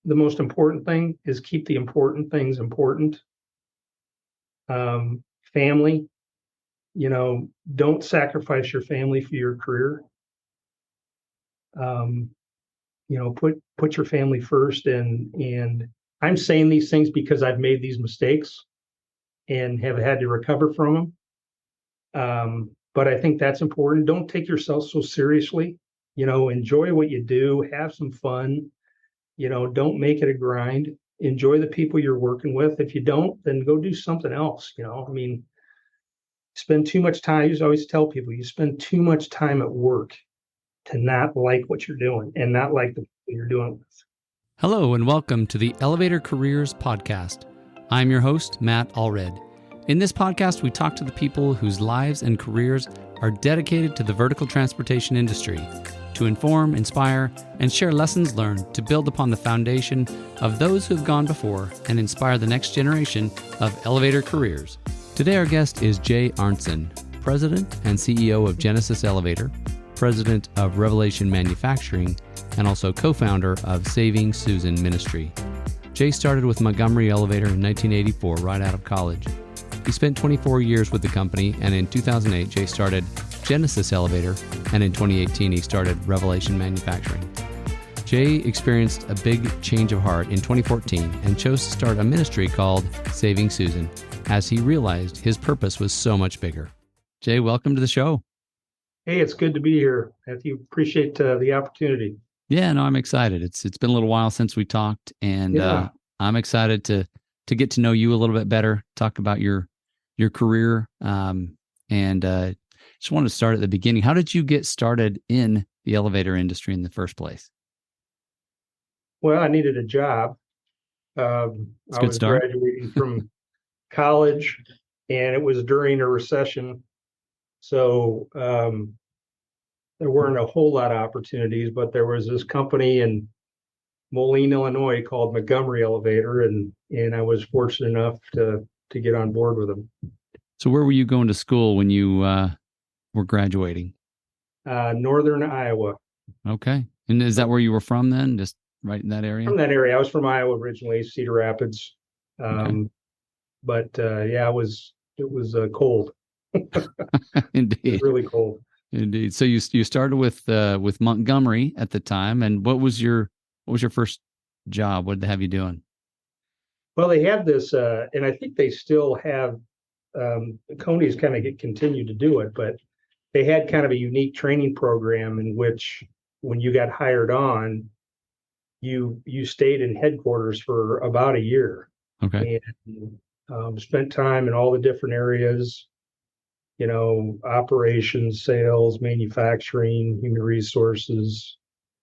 the most important thing is keep the important things important. Family, don't sacrifice your family for your career. Put your family first. And I'm saying these things because I've made these mistakes and have had to recover from them. But I think that's important. Don't take yourself so seriously. Enjoy what you do, have some fun. Don't make it a grind. Enjoy the people you're working with. If you don't, then go do something else. Spend too much time. I always tell people, you spend too much time at work to not like what you're doing and not like the people you're doing with. Hello and welcome to the Elevator Careers Podcast. I'm your host, Matt Allred. In this podcast, we talk to the people whose lives and careers are dedicated to the vertical transportation industry to inform, inspire, and share lessons learned to build upon the foundation of those who have gone before and inspire the next generation of elevator careers. Today, our guest is Jay Arntzen, President and CEO of Genesis Elevator, President of Revelation Manufacturing, and also co-founder of Saving Susan Ministry. Jay started with Montgomery Elevator in 1984, right out of college. He spent 24 years with the company, and in 2008, Jay started Genesis Elevator, and in 2018, he started Revelation Manufacturing. Jay experienced a big change of heart in 2014 and chose to start a ministry called Saving Susan, as he realized his purpose was so much bigger. Jay, welcome to the show. Hey, it's good to be here, Matthew. Appreciate the opportunity. Yeah, no, I'm excited. It's been a little while since we talked, and I'm excited to get to know you a little bit better, talk about your career, and just wanted to start at the beginning. How did you get started in the elevator industry in the first place? Well, I needed a job. I was graduating from college, and it was during a recession. So there weren't a whole lot of opportunities, but there was this company in Moline, Illinois called Montgomery Elevator, and I was fortunate enough to get on board with them. So where were you going to school when you were graduating? Northern Iowa. Okay. And is that where you were from then? Just right in that area? From that area. I was from Iowa originally, Cedar Rapids. Okay. But it was cold. Indeed. It was really cold. Indeed. So you started with Montgomery at the time, and what was your first job? What did they have you doing? Well, they had this, and I think they still have. Coney's kind of continued to do it, but they had kind of a unique training program in which, when you got hired on, you stayed in headquarters for about a year. Okay. And spent time in all the different areas. Operations, sales, manufacturing, human resources,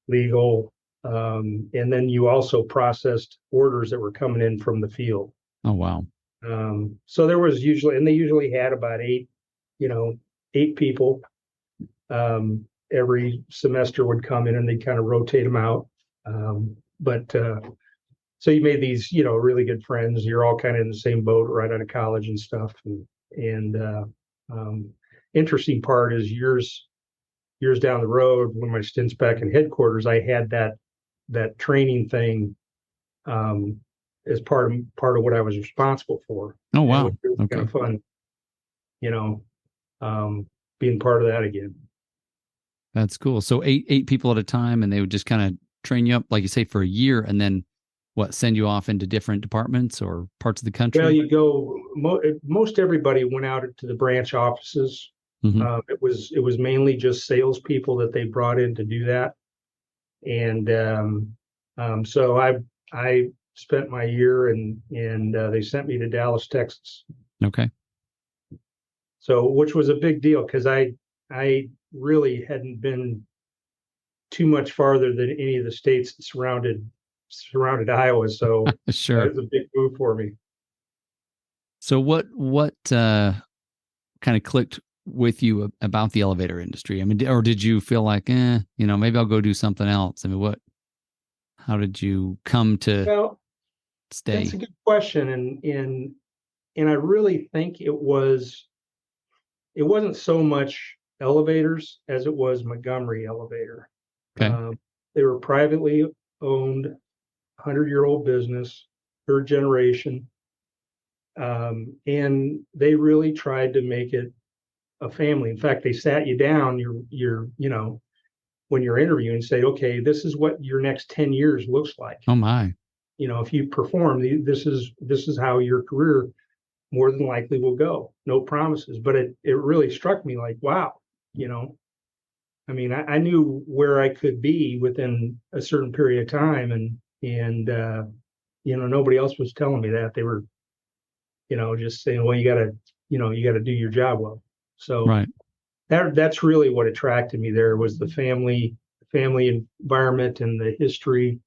legal. And then you also processed orders that were coming in from the field. Oh, wow. So there was they usually had about eight people. Every semester would come in and they kind of rotate them out. So you made these, really good friends. You're all kind of in the same boat right out of college and stuff. And interesting part is years down the road, when my stints back in headquarters, I had that training thing as part of what I was responsible for. Oh, wow. It was okay. kind of fun, being part of that again. That's cool. So eight people at a time, and they would just kind of train you up, like you say, for a year, and then send you off into different departments or parts of the country? Well, you go. Most everybody went out to the branch offices. Mm-hmm. It was mainly just salespeople that they brought in to do that, and so I spent my year, and they sent me to Dallas, Texas. Okay. So, which was a big deal because I really hadn't been too much farther than any of the states that surrounded Iowa. So sure. That was a big move for me. So what kind of clicked with you about the elevator industry? I mean, or did you feel like, maybe I'll go do something else? I mean, how did you come to stay? That's a good question. And I really think it wasn't so much elevators as it was Montgomery Elevator. Okay. They were privately owned. 100-year-old business, third generation. And they really tried to make it a family. In fact, they sat you down, when you're interviewing, say, okay, this is what your next 10 years looks like. Oh my. If you perform, this is how your career more than likely will go. No promises, but it really struck me like, wow, I mean, I knew where I could be within a certain period of time, and nobody else was telling me that. They were, just saying, well, you got to do your job well. So right. That's really what attracted me there, was the family environment and the history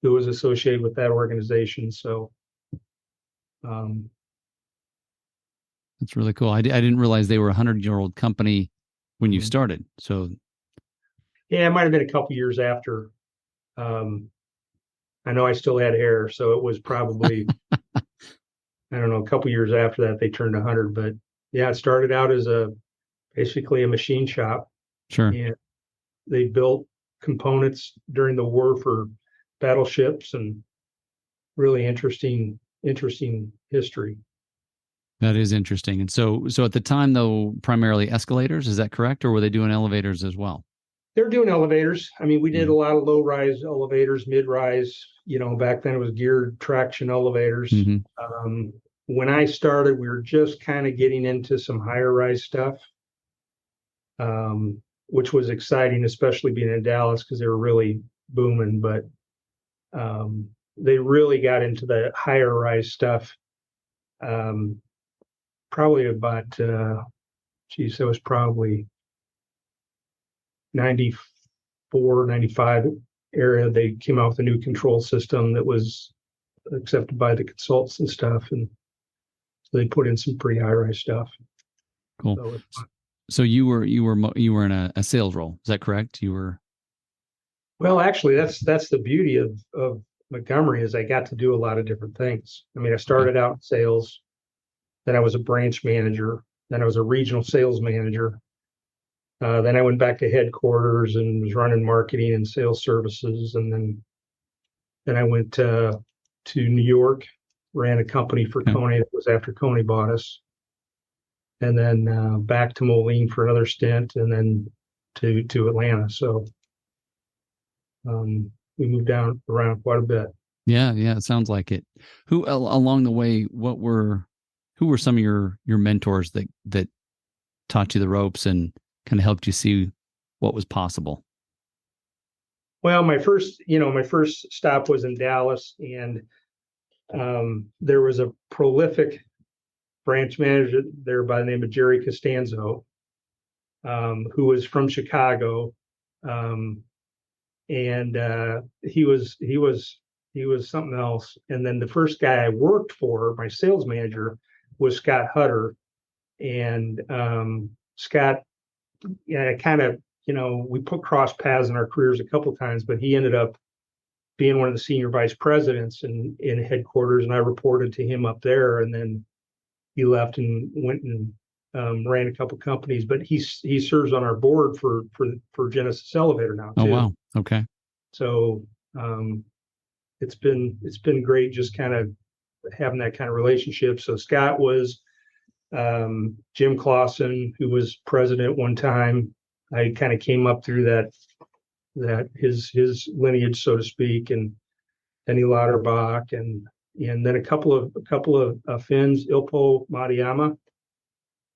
that was associated with that organization. So that's really cool. I didn't realize they were a 100-year-old company when you started. So yeah, it might have been a couple years after. I know I still had hair, so it was probably I don't know, a couple years after that they turned 100. But yeah, it started out as basically a machine shop. Sure. And they built components during the war for battleships, and really interesting history. That is interesting. And so at the time, though, primarily escalators, is that correct? Or were they doing elevators as well? They're doing elevators. I mean, we did a lot of low-rise elevators, mid-rise. Back then it was geared traction elevators. When I started, we were just kind of getting into some higher-rise stuff, which was exciting, especially being in Dallas, because they were really booming. But they really got into the higher-rise stuff probably about, that was probably 94, 95 area. They came out with a new control system that was accepted by the consultants and stuff, and so they put in some pretty high-rise stuff. Cool. So you were in a sales role. Is that correct? You were. Well, actually, that's the beauty of Montgomery, is I got to do a lot of different things. I mean, I started out in sales, then I was a branch manager, then I was a regional sales manager. Then I went back to headquarters and was running marketing and sales services. And then I went to New York, ran a company for Kone. That was after Kone bought us. And then back to Moline for another stint, and then to Atlanta. So we moved down around quite a bit. Yeah, it sounds like it. Who along the way, who were some of your mentors that taught you the ropes and kind of helped you see what was possible? Well, my first stop was in Dallas, and there was a prolific branch manager there by the name of Jerry Costanzo, who was from Chicago, and he was something else. And then the first guy I worked for, my sales manager, was Scott Hutter, and Scott, kind of, we put cross paths in our careers a couple of times, but he ended up being one of the senior vice presidents in headquarters, and I reported to him up there. And then he left and went and ran a couple companies, but he serves on our board for Genesis Elevator now too. Oh wow, okay. So it's been great just kind of having that kind of relationship. So Scott was Jim Clausen, who was president one time. I kind of came up through that his lineage, so to speak, and Denny Lauterbach, and then a couple of Finns, Ilpo Matiyama,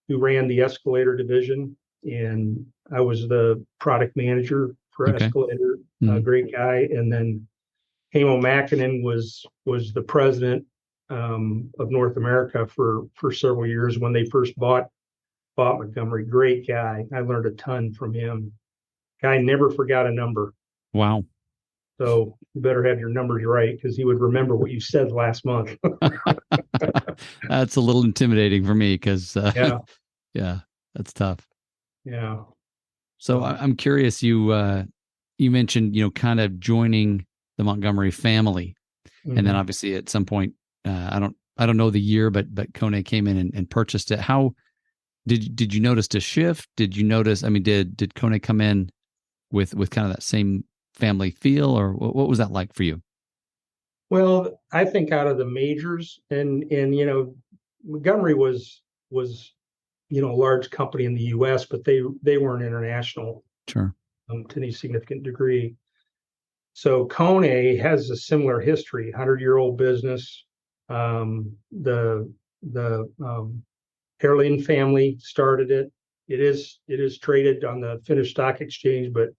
who ran the escalator division, and I was the product manager for Escalator. Great guy. And then Hamo Makinen was the president of North America for several years when they first bought Montgomery. Great guy. I learned a ton from him. Guy never forgot a number. Wow. So you better have your numbers right, because he would remember what you said last month. That's a little intimidating for me, because yeah, that's tough. Yeah. So I'm curious. You mentioned kind of joining the Montgomery family, and then obviously at some point, I don't know the year, but Kone came in and purchased it. How did you notice a shift? Did you notice? I mean, did Kone come in with kind of that same family feel, or what was that like for you? Well, I think out of the majors, and Montgomery was a large company in the U.S., but they weren't international Sure. to any significant degree. So Kone has a similar history, 100-year-old business. The Herlin family started it. It is traded on the Finnish stock exchange, but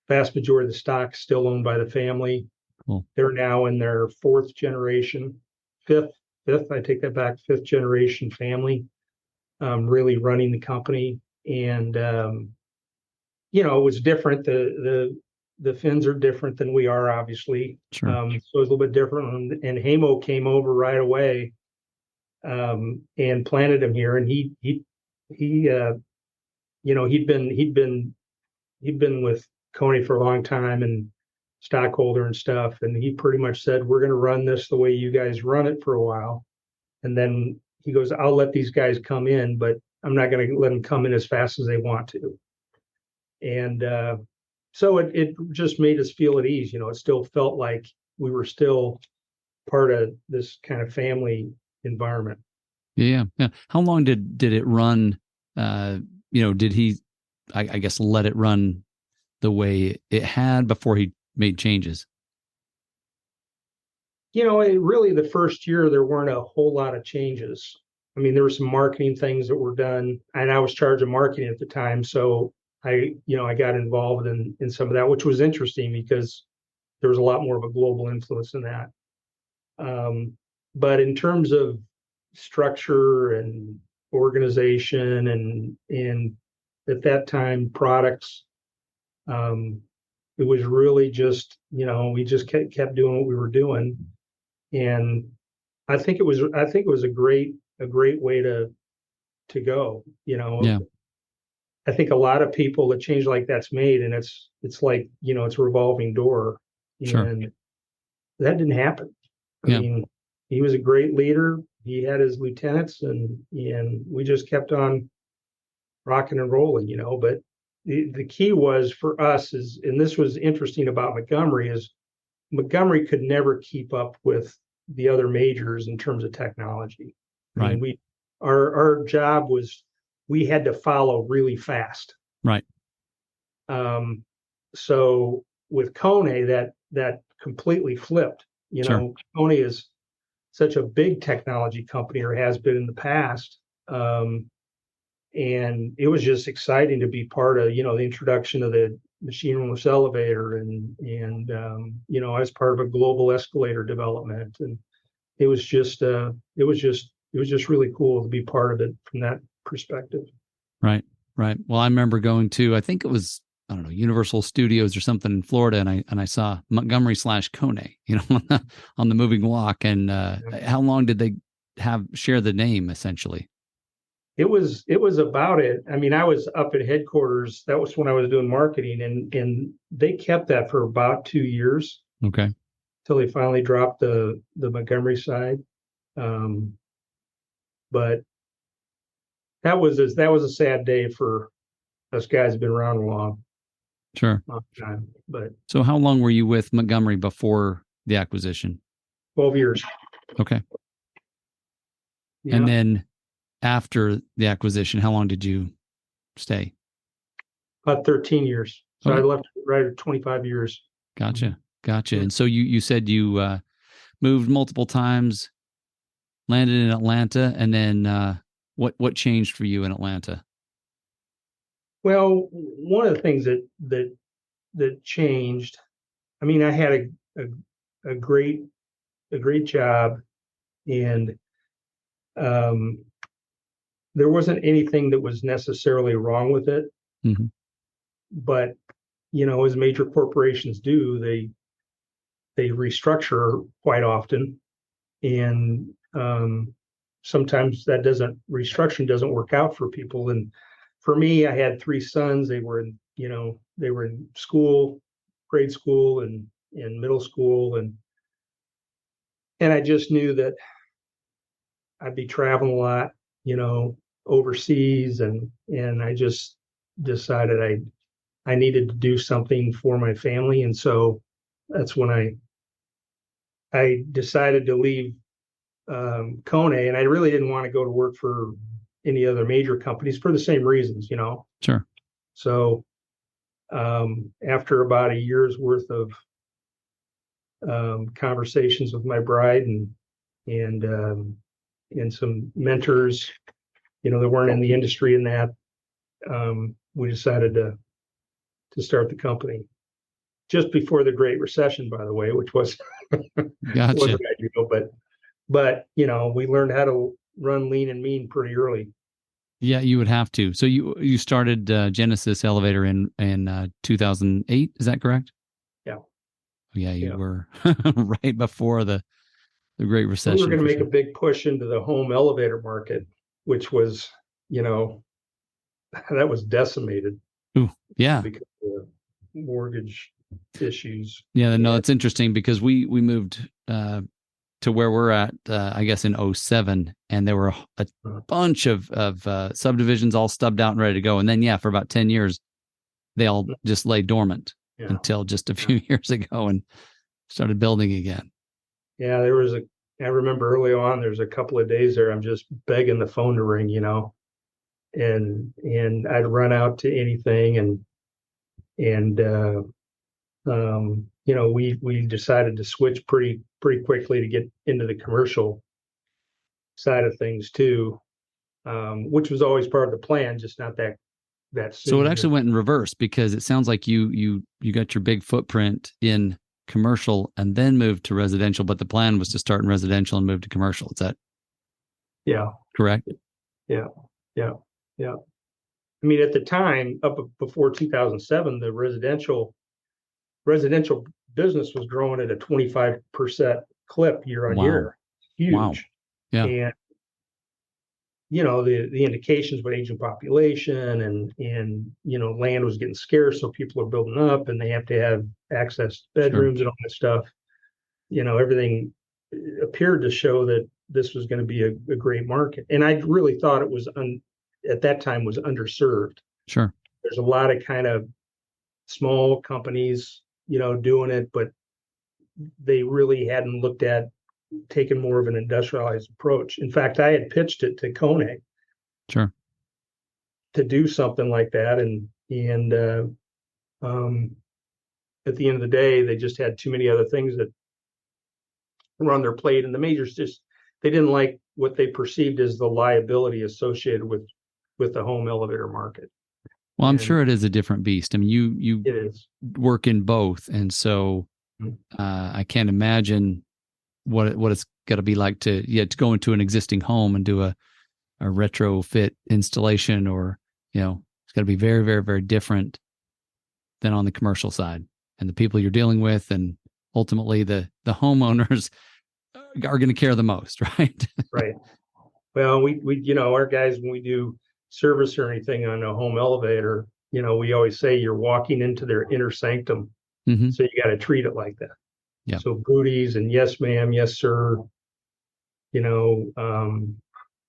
vast majority of the stock still owned by the family. Cool. They're now in their fourth generation, fifth. I take that back. Fifth generation family, really running the company, and it was different. The Finns are different than we are, obviously. Sure. So it was a little bit different. And Hamo came over right away and planted him here. And he he'd been with Coney for a long time and stockholder and stuff. And he pretty much said, "We're going to run this the way you guys run it for a while." And then he goes, "I'll let these guys come in, but I'm not going to let them come in as fast as they want to." And so it just made us feel at ease. It still felt like we were still part of this kind of family environment. Yeah. How long did it run? Did he, I guess, let it run the way it had before he made changes? Really the first year, there weren't a whole lot of changes. I mean, there were some marketing things that were done, and I was charged of marketing at the time. So I got involved in some of that, which was interesting because there was a lot more of a global influence in that. But in terms of structure and organization and at that time products, it was really just we just kept doing what we were doing, and I think it was a great way to go. Yeah. I think a lot of people, a change like that's made, and it's like it's a revolving door, Sure. and that didn't happen. I Yeah. mean, he was a great leader. He had his lieutenants, and we just kept on rocking and rolling. But the key was for us and this was interesting about Montgomery, is Montgomery could never keep up with the other majors in terms of technology. I Right. mean, our job was we had to follow really fast. Right. So with Kone, that completely flipped. Sure. Kone is such a big technology company, or has been in the past. And it was just exciting to be part of, the introduction of the machine roomless elevator, and I was part of a global escalator development, and it was just really cool to be part of it from that perspective. Right. Well, I remember going to, I think it was, I don't know, Universal Studios or something in Florida, and I saw Montgomery/Kone, on the moving walk. And how long did they share the name essentially? It was about it. I mean, I was up at headquarters. That was when I was doing marketing, and they kept that for about 2 years. Okay. Till they finally dropped the Montgomery side. But that was a sad day for us guys who've been around a long Sure. time. But So how long were you with Montgomery before the acquisition? 12 years. Okay. Yeah. And then after the acquisition, how long did you stay? About 13 years. So Okay. I left right at 25 years. Gotcha. And so you said you moved multiple times, landed in Atlanta, and then what changed for you in Atlanta? Well, one of the things that changed, I mean, I had a great job, and there wasn't anything that was necessarily wrong with it. Mm-hmm. But as major corporations do, they restructure quite often, and sometimes restructuring doesn't work out for people. And for me, I had 3 sons. They were in school, grade school, and in middle school, and I just knew that I'd be traveling a lot, overseas, and I just decided I needed to do something for my family, and so that's when I I decided to leave Kone, and I really didn't want to go to work for any other major companies for the same reasons, Sure. So after about a year's worth of conversations with my bride and some mentors, that weren't in the industry and that, we decided to start the company just before the Great Recession, by the way, which was Gotcha. wasn't ideal, but we learned how to run lean and mean pretty early. Yeah, you would have to. So you started Genesis Elevator in 2008, is that correct? Yeah. Yeah, you were right before the Great Recession. We were going to make a big push into the home elevator market, which was, that was decimated. Ooh, yeah. Because of mortgage issues. Yeah, no, it's interesting because we moved to where we're at, I guess in 2007, and there were a bunch of subdivisions all stubbed out and ready to go. And then, for about 10 years, they all just lay dormant until just a few years ago and started building again. Yeah, I remember early on, there's a couple of days there, I'm just begging the phone to ring, and I'd run out to anything. And we decided to switch pretty quickly to get into the commercial side of things too, which was always part of the plan, just not that soon. So it actually went in reverse, because it sounds like you got your big footprint in commercial and then moved to residential, but the plan was to start in residential and move to commercial. Is that correct? Yeah. I mean, at the time, up before 2007, the residential business was growing at a 25% clip year on year. Huge. Wow. Yeah. And the indications with aging population and land was getting scarce, so people are building up and they have to have access to bedrooms and all that stuff. Everything appeared to show that this was going to be a great market. And I really thought it was at that time was underserved. Sure. There's a lot of kind of small companies, doing it, but they really hadn't looked at taking more of an industrialized approach. In fact, I had pitched it to Kone. Sure. To do something like that. And at the end of the day, they just had too many other things that were on their plate. And the majors they didn't like what they perceived as the liability associated with the home elevator market. Well, I'm sure it is a different beast. I mean, you it is. Work in both. And so I can't imagine what it's got to be like to go into an existing home and do a retrofit installation, or, it's got to be very, very, very different than on the commercial side, and the people you're dealing with, and ultimately the homeowners are going to care the most, right? Right. Well, we our guys, when we do service or anything on a home elevator, we always say you're walking into their inner sanctum. Mm-hmm. So you got to treat it like that. Yeah. So booties and yes, ma'am, yes, sir,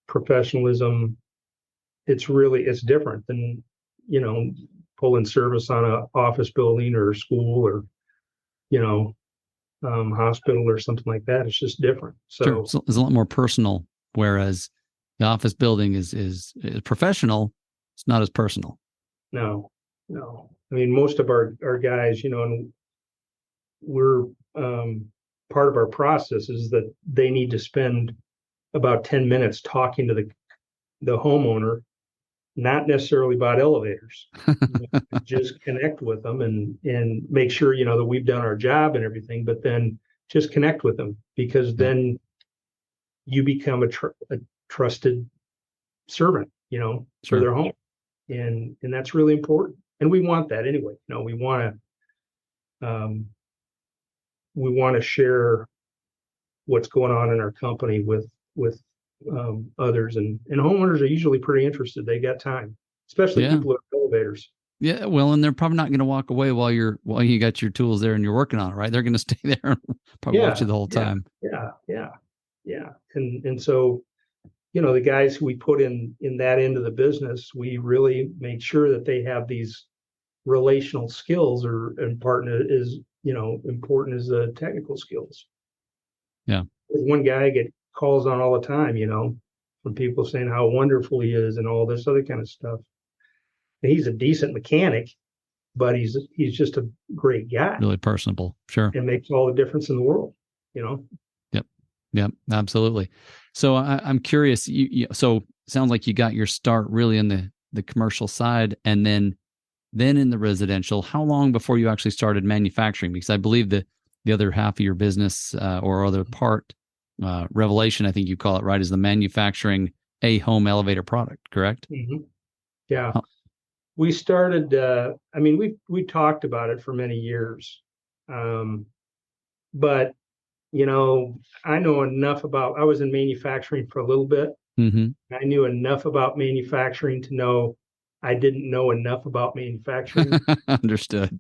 professionalism. It's different than, pulling service on an office building or school or, hospital or something like that. It's just different. So it's a lot more personal, whereas the office building is professional. It's not as personal. No. I mean, most of our guys, and we're part of our process is that they need to spend about 10 minutes talking to the homeowner, not necessarily about elevators. Just connect with them and make sure that we've done our job and everything, but then just connect with them, because then you become a trusted servant, for their home, and that's really important. And we want that anyway. We want to share what's going on in our company with others, and homeowners are usually pretty interested. They got time, especially people at elevators. Yeah, well, and they're probably not going to walk away while you got your tools there and you're working on it, right? They're going to stay there and probably watch you the whole time. Yeah. And so, the guys who we put in that end of the business, we really make sure that they have these relational skills, or important as the technical skills. Yeah. There's one guy I get calls on all the time, from people saying how wonderful he is and all this other kind of stuff. And he's a decent mechanic, but he's just a great guy Really personable. Sure. and makes all the difference in the world, Yep. Yep. Absolutely. So I'm curious. So sounds like you got your start really in the commercial side, and then in the residential. How long before you actually started manufacturing? Because I believe the other half of your business or other part, Revelation, I think you call it, right, is the manufacturing a home elevator product, correct? Mm-hmm. Yeah. Huh. We started, we talked about it for many years. But, I know enough I was in manufacturing for a little bit. Mm-hmm. I knew enough about manufacturing to know I didn't know enough about manufacturing. Understood.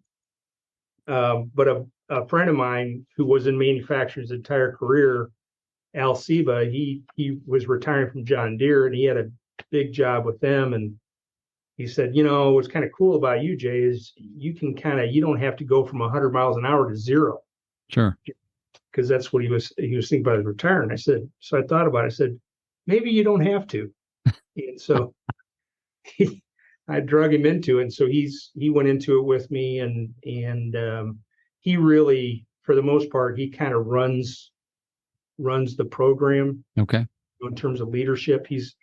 But a friend of mine who was in manufacturing his entire career, Al Seba, he was retiring from John Deere and he had a big job with them. And he said, what's kind of cool about you, Jay, is you don't have to go from 100 miles an hour to zero. Sure. Because that's what he was thinking about his retirement. So I thought about it. I said, maybe you don't have to. And so I drug him into it. And so he went into it with me and he really, for the most part, he kind of runs the program. Okay. In terms of leadership. He's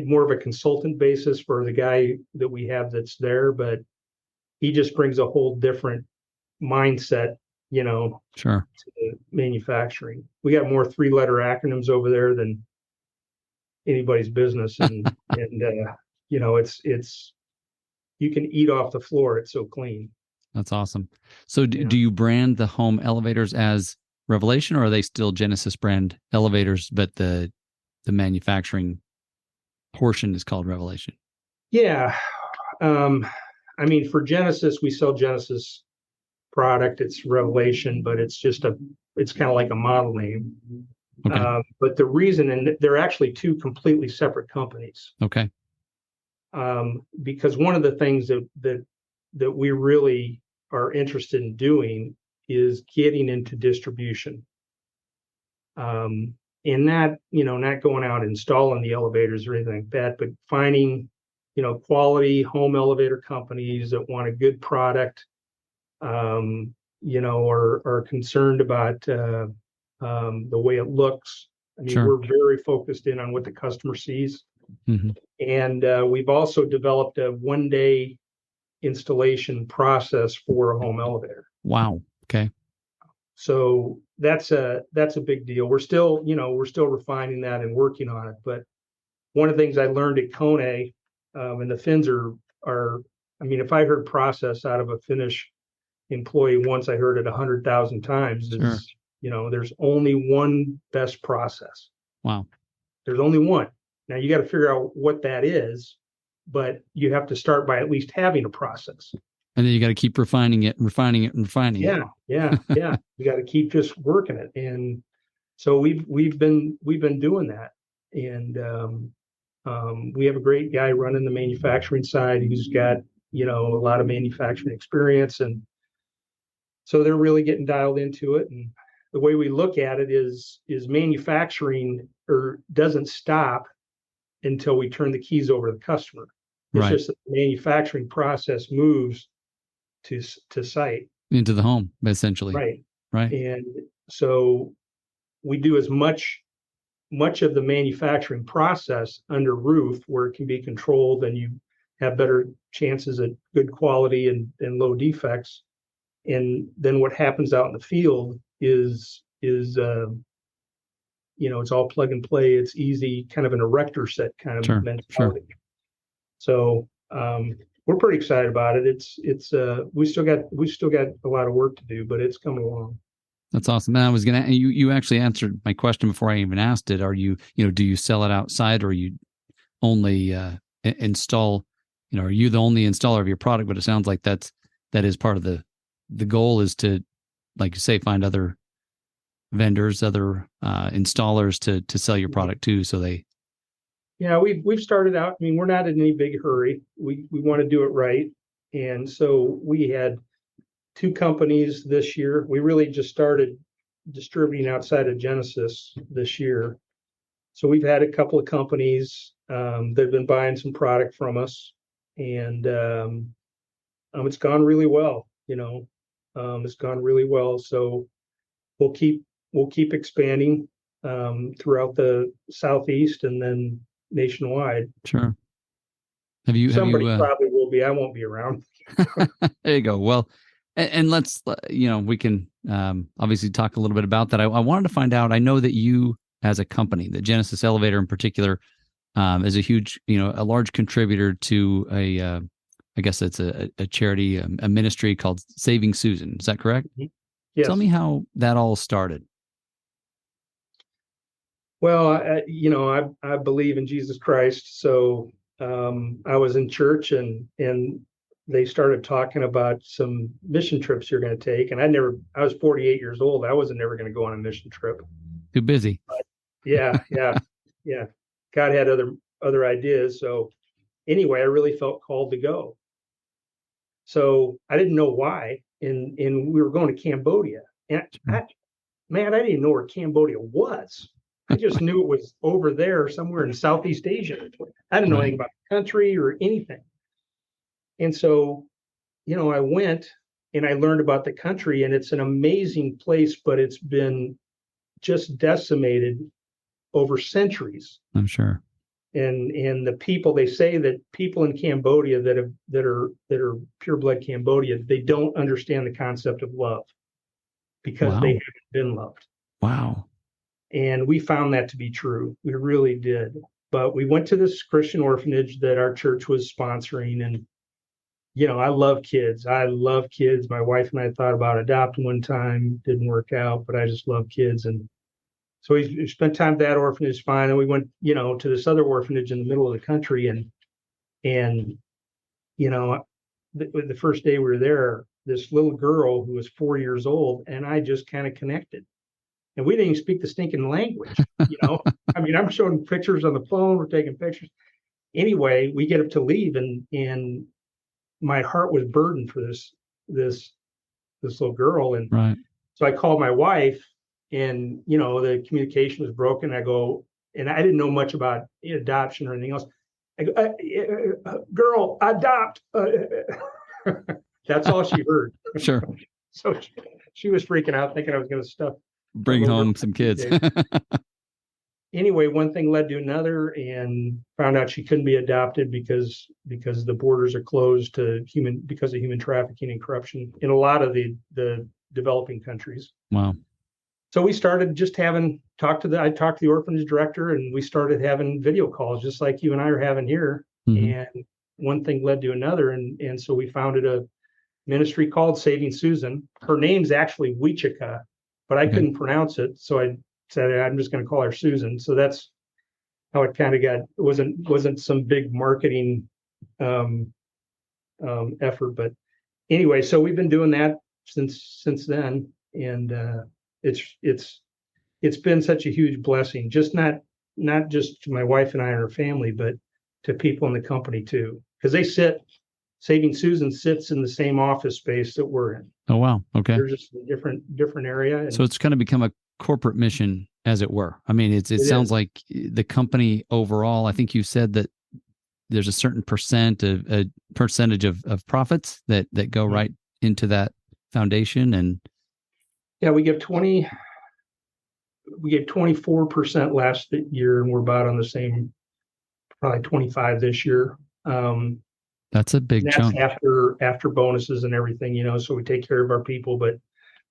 more of a consultant basis for the guy that we have that's there, but he just brings a whole different mindset, Sure. to manufacturing. We got more 3-letter acronyms over there than anybody's business. And it's you can eat off the floor. It's so clean. That's awesome. So do you brand the home elevators as Revelation, or are they still Genesis brand elevators, but the manufacturing portion is called Revelation? Yeah. For Genesis, we sell Genesis product. It's Revelation, but it's kind of like a model name. Okay. But the reason, and they're actually two completely separate companies. Okay. Because one of the things that we really are interested in doing is getting into distribution. And not going out and installing the elevators or anything like that, but finding, quality home elevator companies that want a good product, or are concerned about the way it looks. Sure. We're very focused in on what the customer sees. Mm-hmm. And we've also developed a 1-day installation process for a home elevator. Wow. Okay. So that's a big deal. We're still refining that and working on it. But one of the things I learned at Kone, and the Finns are, if I heard process out of a Finnish employee once, I heard it 100,000 times. Sure. There's only one best process. Wow. There's only one. Now you got to figure out what that is, but you have to start by at least having a process. And then you got to keep refining it. Yeah. You got to keep just working it. And so we've been doing that. And we have a great guy running the manufacturing side who's got, a lot of manufacturing experience. And so they're really getting dialed into it. And the way we look at it is manufacturing doesn't stop until we turn the keys over to the customer. It's just that the manufacturing process moves to site. Into the home, essentially. Right. And so we do as much of the manufacturing process under roof where it can be controlled and you have better chances at good quality and low defects. And then what happens out in the field is it's all plug and play. It's easy, kind of an erector set kind of mentality. Sure. So we're pretty excited about it. We still got a lot of work to do, but it's coming along. That's awesome. And I was gonna, you actually answered my question before I even asked it. Are you, do you sell it outside, or you only install? Are you the only installer of your product? But it sounds like that is part of the goal, is to, like you say, find other vendors, other installers to sell your product too. So they. Yeah, we've started out. We're not in any big hurry. We want to do it right, and so we had 2 companies this year. We really just started distributing outside of Genesis this year. So we've had a couple of companies that have been buying some product from us, and it's gone really well. It's gone really well. So we'll keep expanding throughout the Southeast and then nationwide. Sure. Somebody probably will be. I won't be around. There you go. Well, and let's, we can obviously talk a little bit about that. I wanted to find out, I know that you as a company, the Genesis Elevator in particular, is a huge, a large contributor to I guess it's a charity, a ministry called Saving Susan. Is that correct? Yes. Tell me how that all started. Well, I believe in Jesus Christ. So I was in church and they started talking about some mission trips you're going to take. And I was 48 years old. I wasn't never going to go on a mission trip. Too busy. But yeah. God had other ideas. So anyway, I really felt called to go. So I didn't know why. And we were going to Cambodia. And I didn't know where Cambodia was. I just knew it was over there somewhere in Southeast Asia. I didn't know anything about the country or anything. And so, I went and I learned about the country, and it's an amazing place, but it's been just decimated over centuries. I'm sure. And the people, they say that people in Cambodia that are pure blood Cambodia, they don't understand the concept of love because they haven't been loved. Wow. And we found that to be true. We really did. But we went to this Christian orphanage that our church was sponsoring. And, I love kids. My wife and I thought about adopting one time. Didn't work out, but I just love kids. And so we spent time at that orphanage, fine. And we went, to this other orphanage in the middle of the country. And the first day we were there, this little girl who was 4 years old, and I just kind of connected. And we didn't even speak the stinking language, I'm showing pictures on the phone. We're taking pictures. Anyway, we get up to leave, and my heart was burdened for this little girl. And so I called my wife, and, the communication was broken. I go, and I didn't know much about adoption or anything else. I go, girl, adopt. That's all she heard. Sure. So she was freaking out, thinking I was going to bring home some kids. Anyway, one thing led to another, and found out she couldn't be adopted because the borders are closed because of human trafficking and corruption in a lot of the developing countries. Wow. So we started just I talked to the orphanage director, and we started having video calls just like you and I are having here. Mm-hmm. And one thing led to another. And so we founded a ministry called Saving Susan. Her name's actually Wichita, but I couldn't pronounce it. So I said, I'm just going to call her Susan. So that's how it kind of got. It wasn't some big marketing effort, but anyway, so we've been doing that since then. And it's been such a huge blessing, just not just to my wife and I and her family, but to people in the company too, because Saving Susan sits in the same office space that we're in. Oh, wow. Okay. They're just a different area. So it's kind of become a corporate mission, as it were. I mean, it sounds like the company overall, I think you said that there's a certain percentage of profits that go right into that foundation. And yeah, we give 24% last year, and we're about on the same, probably 25 this year. That's a big chunk after bonuses and everything, so we take care of our people, but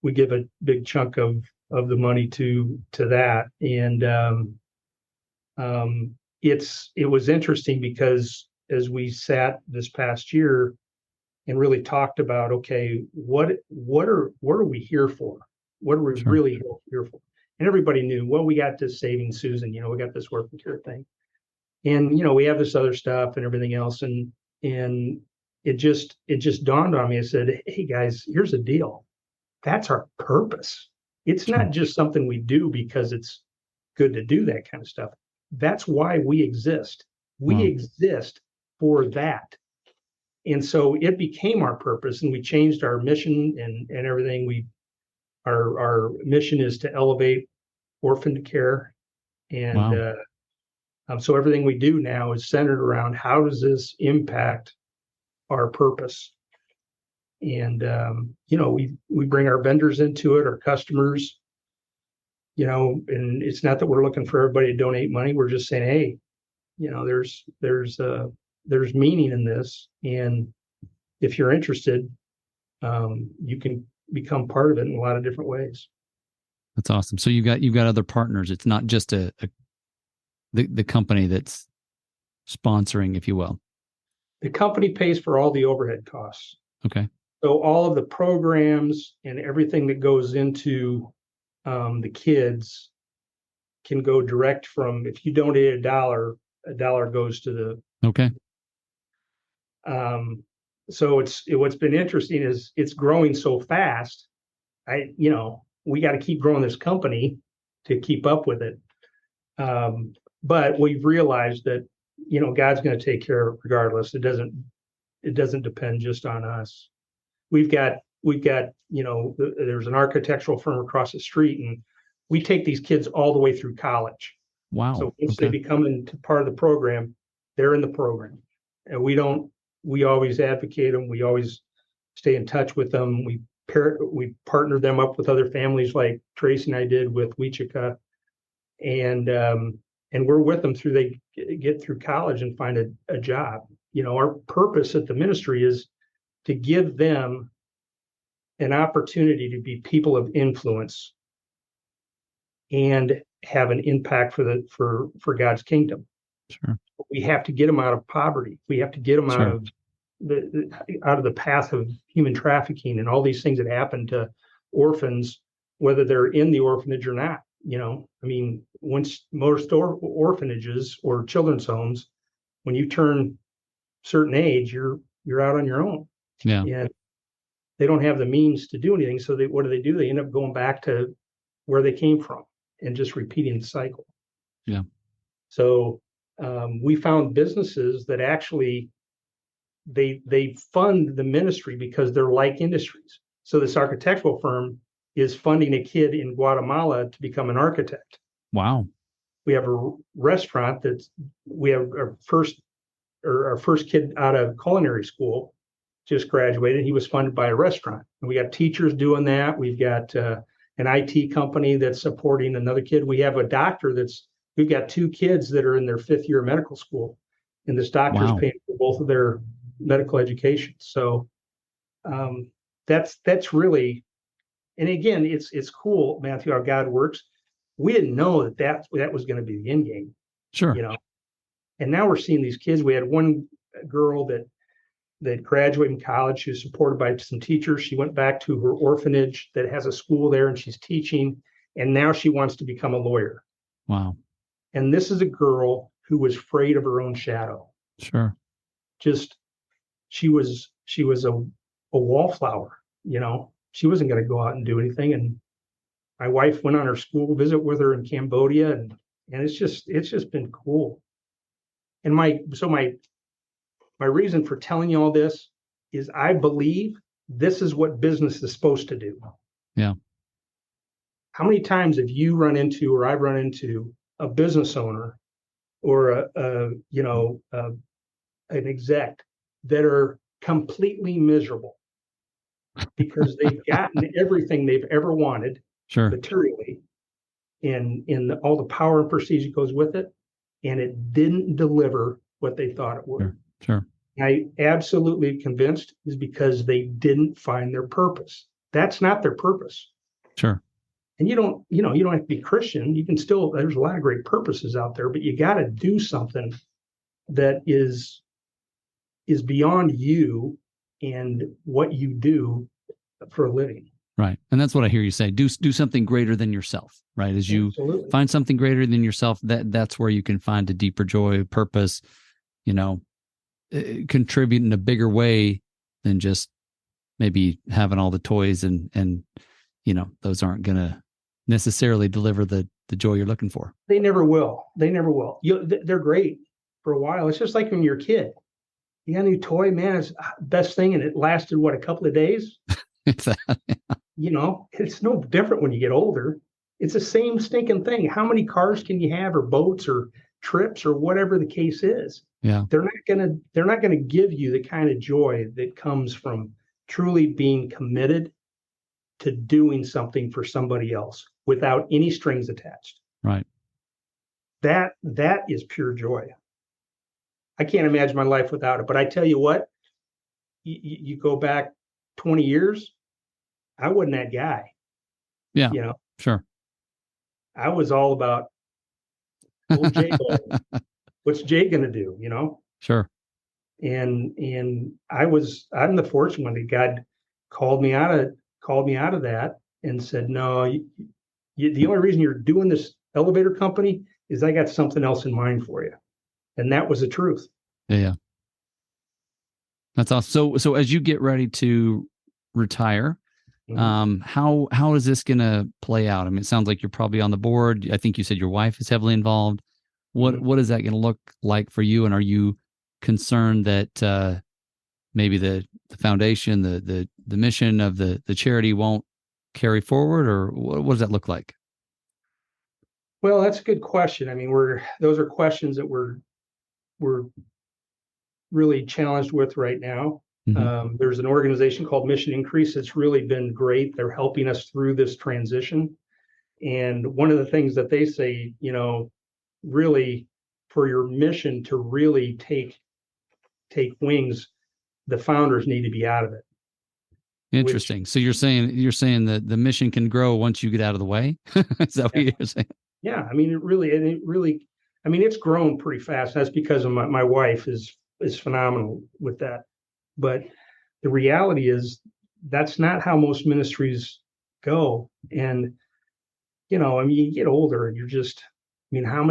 we give a big chunk of the money to that. And it was interesting because as we sat this past year and really talked about, okay, what are we here for? What are we really here for? And everybody knew, well, we got this Saving Susan, we got this working care thing. And, we have this other stuff and everything else. And it just dawned on me. I said, hey guys, here's the deal. That's our purpose. It's not just something we do because it's good to do that kind of stuff. That's why we exist. We exist for that. And so it became our purpose, and we changed our mission and everything. Our mission is to elevate orphan care, and Wow. so everything we do now is centered around how does this impact our purpose. And we bring our vendors into it, our customers, and it's not that we're looking for everybody to donate money. We're just saying, hey, there's meaning in this, and if you're interested, you can become part of it in a lot of different ways. That's awesome. So you've got other partners. It's not just the company that's sponsoring, if you will. The company pays for all the overhead costs. Okay. So all of the programs and everything that goes into the kids can go direct from, if you donate a dollar goes to the. Okay. So what's been interesting is it's growing so fast. We got to keep growing this company to keep up with it. But we've realized that, God's going to take care of it regardless. It doesn't depend just on us. We've got, there's an architectural firm across the street, and we take these kids all the way through college. Wow. So once they become into part of the program, they're in the program. And we always advocate them. We always stay in touch with them. We partner them up with other families like Tracy and I did with Wichita. And we're with them through they get through college and find a job. Our purpose at the ministry is to give them an opportunity to be people of influence and have an impact for God's kingdom. Sure. We have to get them out of poverty. We have to get them Sure. out of the path of human trafficking and all these things that happen to orphans, whether they're in the orphanage or not. Once most orphanages or children's homes, when you turn certain age, you're out on your own. Yeah. And they don't have the means to do anything. So what do? They end up going back to where they came from and just repeating the cycle. Yeah. So we found businesses that actually they fund the ministry because they're like industries. So this architectural firm is funding a kid in Guatemala to become an architect. Wow. We have a restaurant we have our first kid out of culinary school just graduated. He was funded by a restaurant. And we got teachers doing that. We've got an IT company that's supporting another kid. We have a doctor we've got 2 kids that are in their 5th year of medical school, and this doctor's paying for both of their medical education. So that's really, and again, it's cool, Matthew, how God works. We didn't know that was going to be the end game. Sure. And now we're seeing these kids. We had one girl that graduated in college. She was supported by some teachers. She went back to her orphanage that has a school there, and she's teaching. And now she wants to become a lawyer. Wow. And this is a girl who was afraid of her own shadow. Sure. She was a wallflower. She wasn't going to go out and do anything. And my wife went on her school visit with her in Cambodia, and it's just been cool. And my reason for telling you all this is I believe this is what business is supposed to do. Yeah. How many times have you run into, or I've run into, a business owner or an exec that are completely miserable because they've gotten everything they've ever wanted, sure, materially, and all the power and prestige that goes with it, and it didn't deliver what they thought it would. Sure. I absolutely convinced is because they didn't find their purpose. That's not their purpose. Sure. And you don't have to be Christian. You can still, there's a lot of great purposes out there, but you got to do something that is beyond you and what you do for a living. Right. And that's what I hear you say. Do something greater than yourself, right? As you Absolutely. Find something greater than yourself, that's where you can find a deeper joy, purpose, contribute in a bigger way than just maybe having all the toys and those aren't going to necessarily deliver the joy you're looking for. They never will. They're great for a while. It's just like when you're a kid. You got a new toy, man, it's the best thing, and it lasted, a couple of days? Exactly. it's no different when you get older. It's the same stinking thing. How many cars can you have, or boats, or trips, or whatever the case is? Yeah. They're not gonna give you the kind of joy that comes from truly being committed to doing something for somebody else without any strings attached. Right. That is pure joy. I can't imagine my life without it. But I tell you what, you go back 20 years, I wasn't that guy. Yeah. Sure. I was all about old Jay. What's Jay gonna do? Sure. And I'm the fortunate one that God called me out of that and said, no, the only reason you're doing this elevator company is I got something else in mind for you. And that was the truth. Yeah. That's awesome. So as you get ready to retire, how is this going to play out? I mean, it sounds like you're probably on the board. I think you said your wife is heavily involved. What is that going to look like for you? And are you concerned that maybe the foundation, the mission of the charity won't carry forward, or what does that look like? Well, that's a good question. I mean, those are questions that we're really challenged with right now. There's an organization called Mission Increase that's really been great. They're helping us through this transition. And one of the things that they say, really, for your mission to really take wings, the founders need to be out of it. Interesting. So you're saying that the mission can grow once you get out of the way? Is that what you're saying? Yeah. I mean, it's grown pretty fast. That's because of my wife is phenomenal with that. But the reality is that's not how most ministries go. And, you get older and how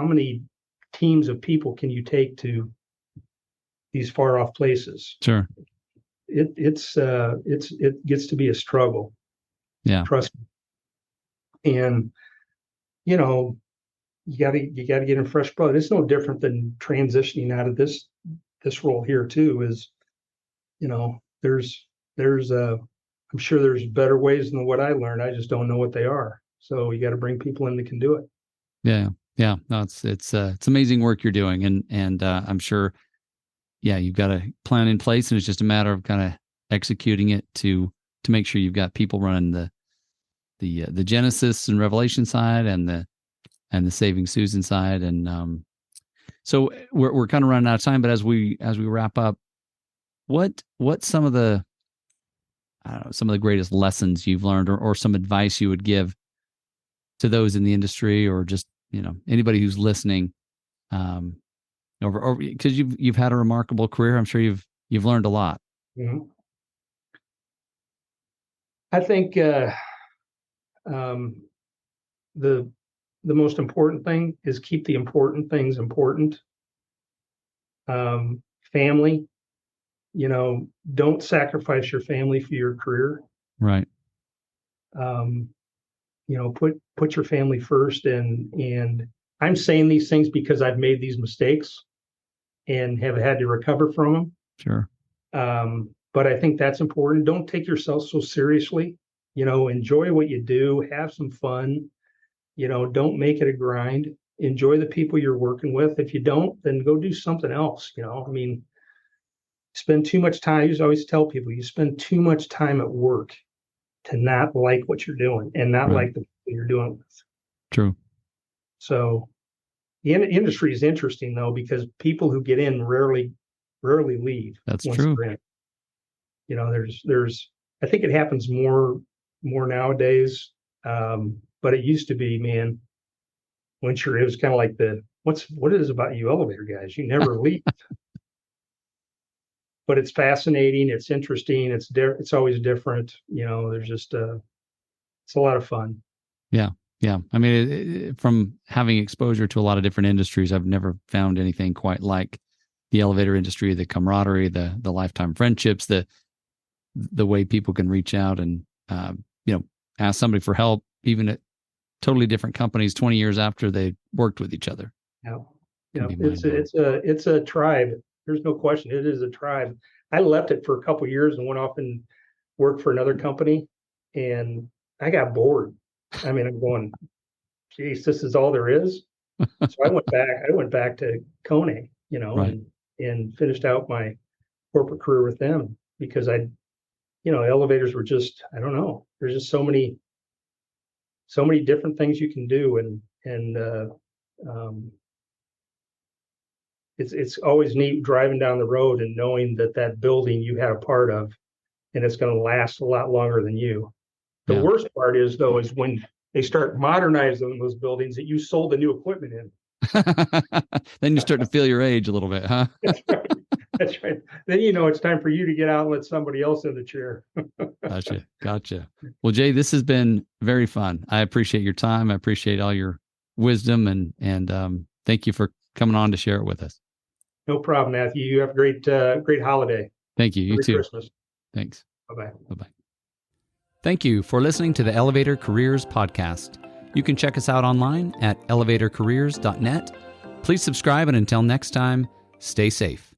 many teams of people can you take to these far off places? Sure. It gets to be a struggle. Yeah. Trust me. And, you gotta get in fresh blood. It's no different than transitioning out of this role here too. I'm sure there's better ways than what I learned. I just don't know what they are. So you got to bring people in that can do it. Yeah. Yeah. No, it's amazing work you're doing. And I'm sure, you've got a plan in place, and it's just a matter of kind of executing it to make sure you've got people running the Genesis and Revelation side and the Saving Susan side. And so we're kind of running out of time, but as we wrap up, what some of the greatest lessons you've learned, or some advice you would give to those in the industry, or just anybody who's listening, or because you've had a remarkable career. I'm sure you've learned a lot. Mm-hmm. I think the most important thing is keep the important things important. Family, don't sacrifice your family for your career. Right. Put your family first. And I'm saying these things because I've made these mistakes and have had to recover from them. Sure. But I think that's important. Don't take yourself so seriously. Enjoy what you do, have some fun. Don't make it a grind. Enjoy the people you're working with. If you don't, then go do something else. Spend too much time. I always tell people, you spend too much time at work to not like what you're doing and not like the people you're doing with. True. So the industry is interesting though, because people who get in rarely leave. That's true. There's I think it happens more nowadays. But it used to be, man, it was kind of like what is about you elevator guys? You never leave. But it's fascinating. It's interesting. It's always different. There's just it's a lot of fun. Yeah. Yeah. I mean, from having exposure to a lot of different industries, I've never found anything quite like the elevator industry, the camaraderie, the lifetime friendships, the way people can reach out and, ask somebody for help, even at totally different companies 20 years after they worked with each other. Yeah. It's a tribe. There's no question. It is a tribe. I left it for a couple of years and went off and work for another company, and I got bored. I mean, I'm going, geez, this is all there is. So I went back to Kone, Right. and finished out my corporate career with them because elevators were just, I don't know, there's just so many different things you can do. Um, it's always neat driving down the road and knowing that building you had a part of, and it's going to last a lot longer than you. The Yeah. worst part is when they start modernizing those buildings that you sold the new equipment in. Then you start to feel your age a little bit, huh? That's right. That's right. Then it's time for you to get out and let somebody else in the chair. Gotcha. Well, Jay, this has been very fun. I appreciate your time. I appreciate all your wisdom, and thank you for coming on to share it with us. No problem, Matthew. You have a great holiday. Thank you. You Merry too. Christmas. Thanks. Bye-bye. Bye-bye. Thank you for listening to the Elevator Careers Podcast. You can check us out online at elevatorcareers.net. Please subscribe, and until next time, stay safe.